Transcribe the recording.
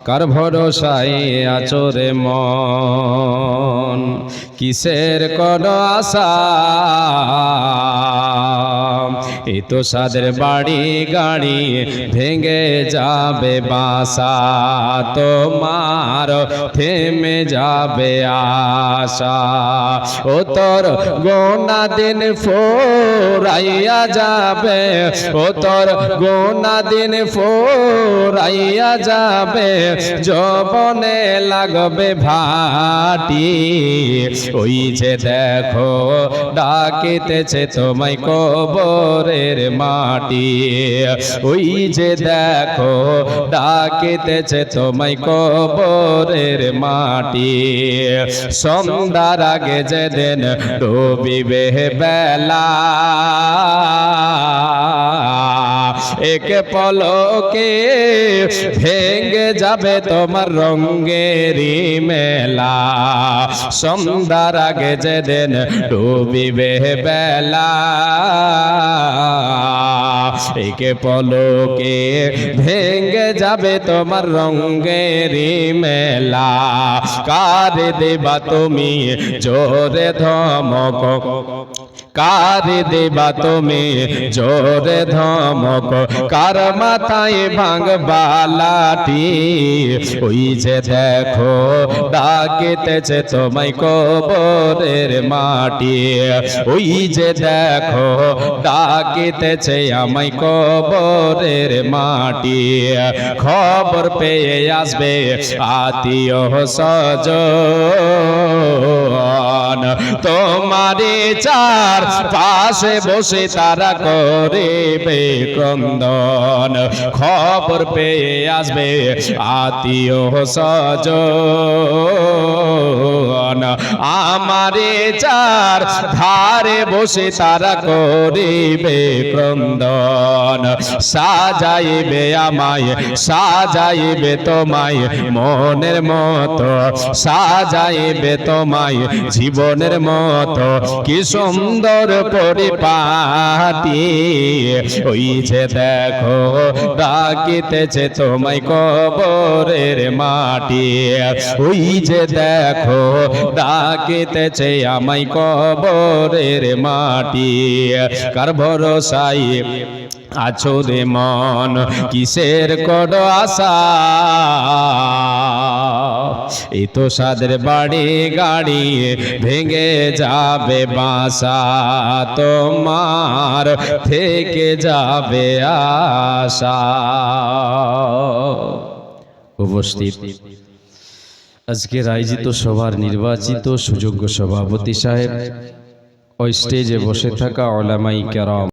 কার ভরসায় আছো রে মন, কিসের কোন আশা? এই তো সাদের বাড়ি গাড়ি ভেঙে যাবে বাসা, তোমার থেমে যাবে আশা। ও তোর গোনা দিন ফুরাইয়া যাবে, ও তোর গোনা দিন ফুরাইয়া যাবে, যৌবনে লাগবে ভাটি। ওই যে দেখো ডাকিতেছে তোমায় কবরের মাটি, ওই যে দেখো ডাকিতেছে তোমায় কবরের মাটি। সন্ধ্যার আগে যেদিন ডুবিবে বেলা, এক পলকে ভেঙে যাবে তোমার রঙেরই মেলা। সন্ধ্যার আগে যেদিন ডুবিবে বেলা, এক পলকে ভেঙে যাবে তোমার রঙেরই মেলা। কার দেবা তুমি জোরে ধমক, কার দেবা তুমি জোরে ধমক, কার মাথায় ভাঙবা লাঠি? ওই যে দেখো ডাকিতেছে তোমায় কবরের মাটি, ওই যে দেখো ডাকিতেছে আমায় কবরের মাটি। খবর পেয়ে আসবে আত্মীয় স্বজন, তোমারে চার পাশে বসে তারা করিবে ক্রন্দন। খবর পেয়ে আসবে আত্মীয় স্বজন, আমারে চার ধারে বসে তারা করিবে ক্রন্দন। সাজাইবে আমায়, সাজাইবে তোমায় মনের মতো, সাজাইবে তোমায় জীবনের মতো, কি সুন্দর পরিপাটি। ওই যে দেখো ডাকিতেছে তোমায় কবরের মাটি, ওই যে দেখো ডাকিতেছে আমায় কবরের মাটি। কার ভরসায় আছো রে মন, কিসের কোন আশা? এই তো সাদের বাড়ি গাড়ি ভেঙে যাবে বাসা, তোমার থেকে যাবে আশা। উপস্থিত আজকের আয়োজিত সভার নির্বাচিত সুযোগ্য সভাপতি সাহেব ও স্টেজে বসে থাকা উলামায়ে কেরাম,